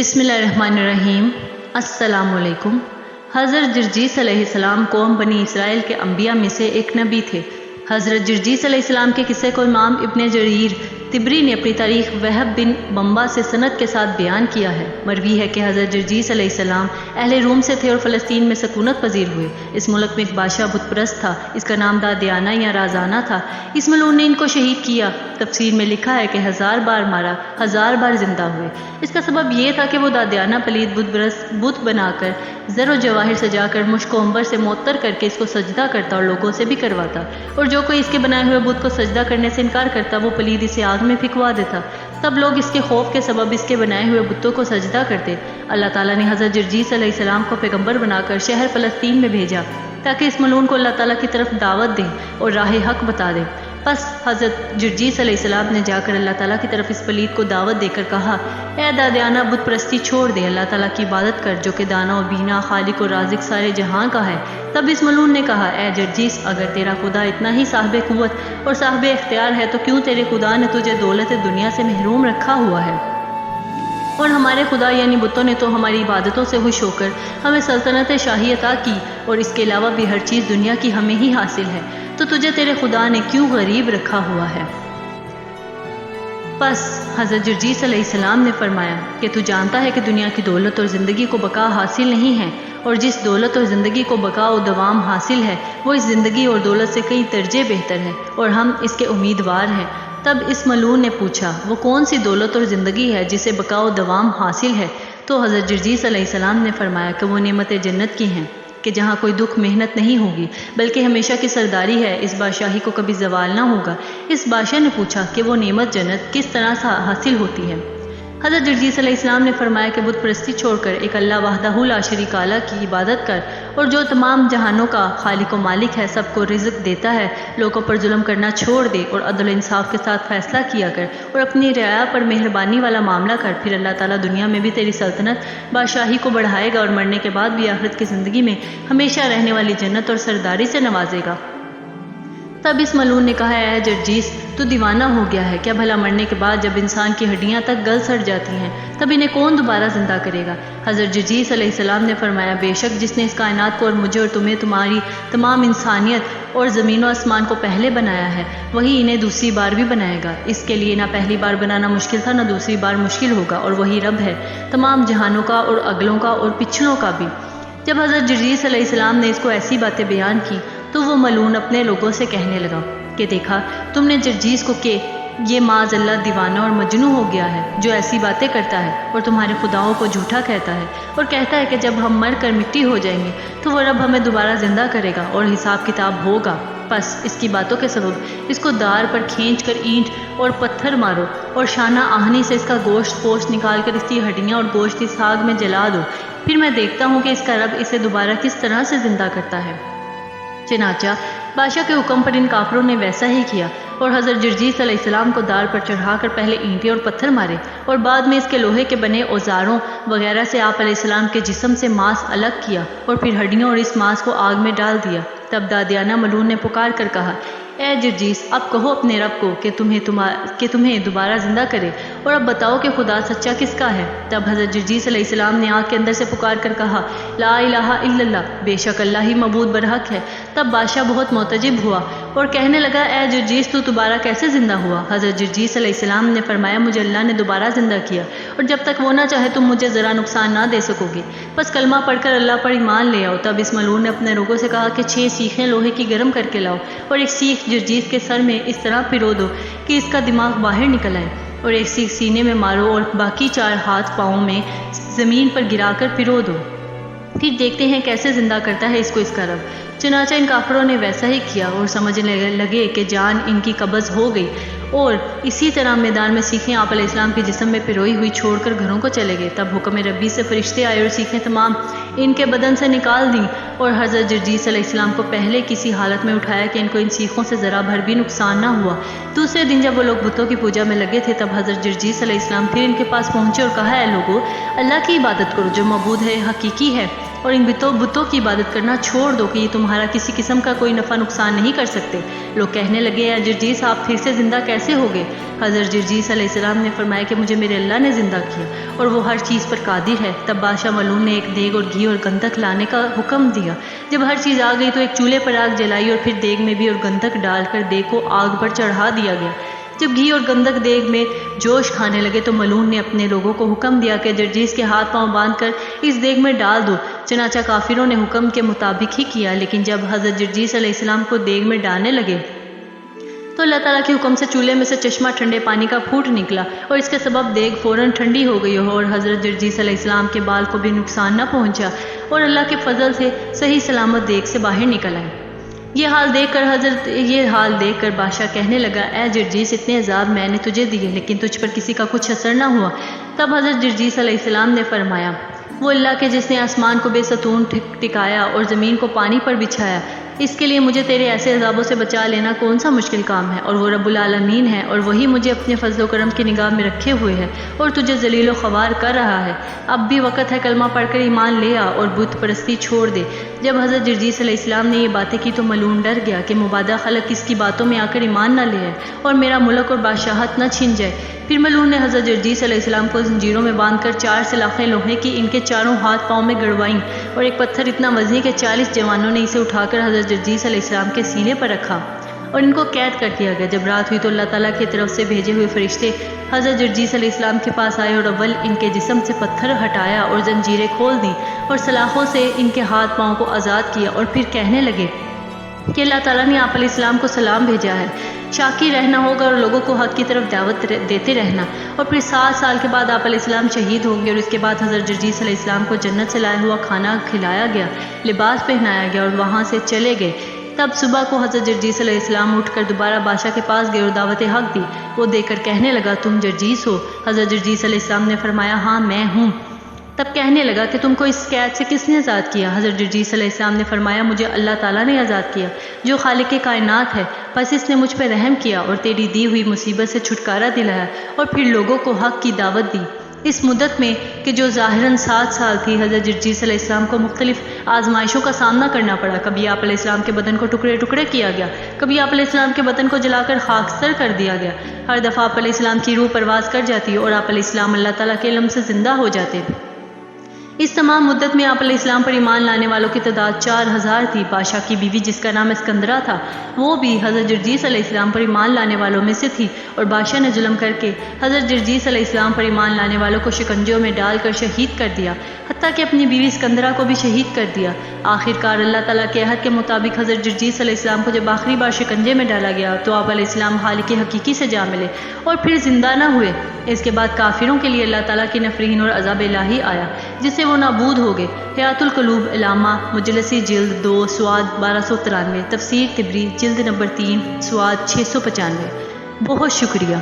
बिस्मिल्लाहिर्रहमानिर्रहीम। अस्सलाम वालेकुम। हज़रत जर्जीस अलैहिस्सलाम कौम बनी इसराइल के अंबिया में से एक नबी थे। हज़रत जर्जीस अलैहिस्सलाम के किस्से को इमाम इब्न जरीर तिबरी ने अपनी तारीख वहब बिन बम्बा से सनद के साथ बयान किया है। मरवी है कि हज़रत जर्जीस अलैहिस्सलाम अहले रूम से थे और फ़लस्तीन में सकूनत पजीर हुए। इस मुल्क में एक बादशाह बुतप्रस्त था, इसका नाम दादियाना या राजाना था। इस मलून ने इनको शहीद किया। तफसीर में लिखा है कि 1000 बार मारा, 1000 बार जिंदा हुए। इसका सबब यह था कि वो दादियाना पलीद बुत बनाकर ज़र व जवाहिर सजाकर मुश्क अंबर से मुअत्तर करके इसको सजदा करता और लोगों से भी करवाता, और जो कोई इसके बनाए हुए बुत को सजदा करने से इनकार करता वो पलीद इसे आग में फिकवा देता। तब लोग इसके खौफ के सबब इसके बनाए हुए बुतों को सजदा करते। अल्लाह ताला ने हज़रत जर्जीस अलैहिस्सलाम को पैगंबर बनाकर शहर फ़लस्तीन में भेजा ताकि इस मलून को अल्लाह ताला की तरफ दावत दे और राह हक बता दे। बस हज़रत जर्जीस अलैहिस्सलाम ने जाकर अल्लाह ताला की तरफ इस पलीद को दावत देकर कहा, ए दादियाना, बुत परस्ती छोड़ दे, अल्लाह ताला की इबादत कर जो कि दाना और बीना, खालिक और राजिक सारे जहां का है। तब इस मलून ने कहा, ए जर्जीस, अगर तेरा खुदा इतना ही साहिब कुव्वत और साहिब इख्तियार है तो क्यों तेरे खुदा ने तुझे दौलत दुनिया से महरूम रखा हुआ है? और हमारे खुदा यानी बुतों ने तो हमारी इबादतों से खुश होकर हमें सल्तनत शाही अता की और इसके अलावा भी हर चीज़ दुनिया की हमें ही हासिल है, तो तुझे तेरे खुदा ने क्यों गरीब रखा हुआ है? बस हज़रत जर्जीस अलैहिस्सलाम ने फरमाया कि तू जानता है कि दुनिया की दौलत और ज़िंदगी को बका हासिल नहीं है, और जिस दौलत और ज़िंदगी को बका और दवाम हासिल है वो इस ज़िंदगी और दौलत से कई दर्जे बेहतर है, और हम इसके उम्मीदवार हैं। तब इस मलून ने पूछा, वो कौन सी दौलत और ज़िंदगी है जिसे बका और दवाम हासिल है? तो हज़रत जर्जीस अलैहिस्सलाम ने फरमाया कि वो नेमत जन्नत की हैं, कि जहाँ कोई दुख मेहनत नहीं होगी बल्कि हमेशा की सरदारी है, इस बादशाही को कभी जवाल ना होगा। इस बादशाह ने पूछा कि वो नेमत जन्नत किस तरह से हासिल होती है? हज़रत जर्जीस अलैहिस्सलाम ने फरमाया कि बुत परस्ती छोड़कर एक अल्लाह वहदहु ला शरीक ला की इबादत कर, और जो तमाम जहानों का खालिक व मालिक है, सबको रिज़्क देता है, लोगों पर जुल्म करना छोड़ दे और अदल इंसाफ के साथ फैसला किया कर और अपनी रियाया पर मेहरबानी वाला मामला कर। फिर अल्लाह ताला दुनिया में भी तेरी सल्तनत बादशाही को बढ़ाएगा और मरने के बाद भी आखिरत की ज़िंदगी में हमेशा रहने वाली जन्नत और सरदारी से नवाजेगा। तब इस मलून ने कहा, है जर्जीस, तू दीवाना हो गया है क्या? भला मरने के बाद जब इंसान की हड्डियां तक गल सड़ जाती हैं तब इन्हें कौन दोबारा जिंदा करेगा? हज़रत जर्जीस अलैहिस्सलाम ने फरमाया, बेशक जिसने इस कायनात को और मुझे और तुम्हें, तुम्हारी तमाम इंसानियत और ज़मीन व आसमान को पहले बनाया है, वही इन्हें दूसरी बार भी बनाएगा। इसके लिए ना पहली बार बनाना मुश्किल था, ना दूसरी बार मुश्किल होगा, और वही रब है तमाम जहानों का और अगलों का और पिछलों का भी। जब हज़रत जर्जीस अलैहिस्सलाम ने इसको ऐसी बातें बयान की तो वो मलून अपने लोगों से कहने लगा कि देखा तुमने जर्जीस को कि ये माज़अल्लाह दीवाना और मजनू हो गया है, जो ऐसी बातें करता है और तुम्हारे खुदाओं को झूठा कहता है और कहता है कि जब हम मर कर मिट्टी हो जाएंगे तो वो रब हमें दोबारा जिंदा करेगा और हिसाब किताब होगा। बस इसकी बातों के सबब इसको दार पर खींच कर ईंट और पत्थर मारो और शाना आहनी से इसका गोश्त पोस्ट निकाल कर इसकी हड्डियाँ और गोश्त इस आग में जला दो, फिर मैं देखता हूँ कि इसका रब इसे दोबारा किस तरह से जिंदा करता है। चनाचा बादशाह के हुक्म पर इन काफरों ने वैसा ही किया और हज़रत जर्जीस अलैहिस्सलाम को दार पर चढ़ाकर पहले ईंटें और पत्थर मारे और बाद में इसके लोहे के बने औजारों वगैरह से आप अलैहिस्सलाम के जिस्म से मांस अलग किया और फिर हड्डियों और इस मांस को आग में डाल दिया। तब दादियाना मलून ने पुकार कर कहा, ए जर्जीस, अब कहो अपने रब को कि तुम्हें दोबारा जिंदा करे, और अब बताओ कि खुदा सच्चा किसका है? तब हज़रत जर्जीस अलैहिस्सलाम ने आग के अंदर से पुकार कर कहा, ला इलाहा इल्लल्लाह, बेशक अल्लाह ही मबूद बरहक है। तब बादशाह बहुत मोतजिब हुआ और कहने लगा, ए जर्जीस, तू दोबारा कैसे जिंदा हुआ? हज़रत जर्जीस अलैहिस्सलाम ने फरमाया, मुझे अल्लाह ने दोबारा जिंदा किया और जब तक वो ना चाहे तुम मुझे ज़रा नुकसान ना दे सकोगे, बस कलमा पढ़कर अल्लाह पर ईमान ले आओ। तब इस मलून ने अपने लोगों से कहा कि 6 सीखें लोहे की गर्म करके लाओ और एक सीख जर्जीस के सर में इस तरह पिरो दो कि इसका दिमाग बाहर निकल आए, और एक सीख सीने में मारो और बाकी 4 हाथ पाँव में ज़मीन पर गिराकर पिरो दो, फिर देखते हैं कैसे जिंदा करता है इसको इसका रब। चनाचा इन काफरों ने वैसा ही किया और समझने लगे कि जान इनकी कब्ज़ हो गई, और इसी तरह मैदान में सीखें आप अलैहिस्सलाम के जिस्म में पिरोई हुई छोड़कर घरों को चले गए। तब हुक्म रब्बी से फरिश्ते आए और सीखें तमाम इनके बदन से निकाल दी और हज़रत जर्जीस अलैहिस्सलाम को पहले किसी हालत में उठाया कि इनको इन सीखों से ज़रा भर भी नुकसान ना हुआ। दूसरे दिन जब वो लोग बुतों की पूजा में लगे थे तब हज़रत जर्जीस अलैहिस्सलाम फिर इनके पास पहुँचे और कहा, है लोगो, अल्लाह की इबादत करो जो मबूद है, हकीकी है, اور ان بتوں کی عبادت کرنا چھوڑ دو کہ یہ تمہارا کسی قسم کا کوئی نفع نقصان نہیں کر سکتے۔ لوگ کہنے لگے اے جرجیس آپ پھر سے زندہ کیسے ہو گئے؟ حضرت جرجیس علیہ السلام نے فرمایا کہ مجھے میرے اللہ نے زندہ کیا اور وہ ہر چیز پر قادر ہے۔ تب بادشاہ ملعون نے ایک دیگ اور گھی اور گندھک لانے کا حکم دیا۔ جب ہر چیز آ گئی تو ایک چولہے پر آگ جلائی اور پھر دیگ میں بھی اور گندھک ڈال کر دیگ کو آگ پر چڑھا دیا گیا۔ جب گھی اور گندھک دیگ میں جوش کھانے لگے تو ملعون نے اپنے لوگوں کو حکم دیا کہ جرجیس کے ہاتھ پاؤں باندھ کر اس دیگ میں ڈال دو۔ چنانچہ کافروں نے حکم کے مطابق ہی کیا، لیکن جب حضرت جرجیس علیہ السلام کو دیگ میں ڈالنے لگے تو اللہ تعالیٰ کے حکم سے چولہے میں سے چشمہ ٹھنڈے پانی کا پھوٹ نکلا اور اس کے سبب دیگ فوراً ٹھنڈی ہو گئی اور حضرت جرجیس علیہ السلام کے بال کو بھی نقصان نہ پہنچا اور اللہ کے فضل سے صحیح سلامت دیگ سے باہر نکل آئے۔ یہ حال دیکھ کر بادشاہ کہنے لگا اے جرجیس اتنے عذاب میں نے تجھے دیے لیکن تجھ پر کسی کا کچھ اثر نہ ہوا۔ تب حضرت جرجیس علیہ السلام نے فرمایا وہ اللہ کے جس نے آسمان کو بے ستون ٹکایا اور زمین کو پانی پر بچھایا، اس کے لیے مجھے تیرے ایسے عذابوں سے بچا لینا کون سا مشکل کام ہے، اور وہ رب العالمین ہے اور وہی مجھے اپنے فضل و کرم کی نگاہ میں رکھے ہوئے ہے اور تجھے ذلیل و خوار کر رہا ہے۔ اب بھی وقت ہے کلمہ پڑھ کر ایمان لے آ اور بت پرستی چھوڑ دے۔ جب حضرت جرجیس علیہ السلام نے یہ باتیں کی تو ملعون ڈر گیا کہ مبادا خلق اس کی باتوں میں آ کر ایمان نہ لے آئے اور میرا ملک اور بادشاہت نہ چھن جائے۔ پھر ملعون نے حضرت جرجیس علیہ السلام کو زنجیروں میں باندھ کر 4 سلاخیں لوہے کی ان کے چاروں ہاتھ پاؤں میں گڑوائیں اور ایک پتھر اتنا وزنی کہ 40 جوانوں نے اسے اٹھا کر حضرت جرجیس علیہ السلام کے سینے پر رکھا اور ان کو قید کر دیا گیا۔ جب رات ہوئی تو اللہ تعالیٰ کی طرف سے بھیجے ہوئے فرشتے حضرت جرجیس علیہ السلام کے پاس آئے اور اول ان کے جسم سے پتھر ہٹایا اور زنجیریں کھول دیں اور سلاخوں سے ان کے ہاتھ پاؤں کو آزاد کیا اور پھر کہنے لگے کہ اللہ تعالیٰ نے آپ علیہ السلام کو سلام بھیجا ہے، شاکی رہنا ہوگا اور لوگوں کو حق کی طرف دعوت دیتے رہنا، اور پھر 7 سال کے بعد آپ علیہ السلام شہید ہوں گے اور اس کے بعد حضرت جرجیس علیہ السلام کو جنت سے لایا ہوا کھانا کھلایا گیا، لباس پہنایا گیا اور وہاں سے چلے گئے۔ تب صبح کو حضرت جرجیس علیہ السلام اٹھ کر دوبارہ بادشاہ کے پاس گئے اور دعوت حق دی۔ وہ دیکھ کر کہنے لگا تم جرجیس ہو؟ حضرت جرجیس علیہ السلام نے فرمایا ہاں میں ہوں۔ تب کہنے لگا کہ تم کو اس قید سے کس نے آزاد کیا؟ حضرت جرجیس علیہ السلام نے فرمایا مجھے اللہ تعالیٰ نے آزاد کیا جو خالق کائنات ہے، بس اس نے مجھ پہ رحم کیا اور تیری دی ہوئی مصیبت سے چھٹکارا دلایا اور پھر لوگوں کو حق کی دعوت دی۔ اس مدت میں کہ جو ظاہراً 7 سال تھی، حضرت جرجیس علیہ السلام کو مختلف آزمائشوں کا سامنا کرنا پڑا۔ کبھی آپ علیہ السلام کے بدن کو ٹکڑے ٹکڑے کیا گیا، کبھی آپ علیہ السلام کے بدن کو جلا کر خاکستر کر دیا گیا۔ ہر دفعہ آپ علیہ السلام کی روح پرواز کر جاتی اور آپ علیہ السلام اللہ تعالیٰ کے علم سے زندہ ہو جاتے۔ اس تمام مدت میں آپ علیہ السلام پر ایمان لانے والوں کی تعداد 4000 تھی۔ بادشاہ کی بیوی جس کا نام اسکندرہ تھا وہ بھی حضرت جرجیس علیہ السلام پر ایمان لانے والوں میں سے تھی، اور بادشاہ نے ظلم کر کے حضرت جرجیس علیہ السلام پر ایمان لانے والوں کو شکنجوں میں ڈال کر شہید کر دیا، حتیٰ کہ اپنی بیوی اسکندرہ کو بھی شہید کر دیا۔ آخر کار اللہ تعالیٰ کے عہد کے مطابق حضرت جرجیس علیہ السلام کو جب آخری بار شکنجے میں ڈالا گیا تو آپ علیہ السلام خالق حقیقی سے جا ملے اور پھر زندہ نہ ہوئے۔ اس کے بعد کافروں کے لیے اللہ تعالیٰ کی نفرین اور عذاب الہی آیا جس سے وہ نابود ہو گئے۔ حیات القلوب علامہ مجلسی جلد 2 سواد 1293، تفسیر طبری جلد نمبر 3 سواد 695۔ بہت شکریہ۔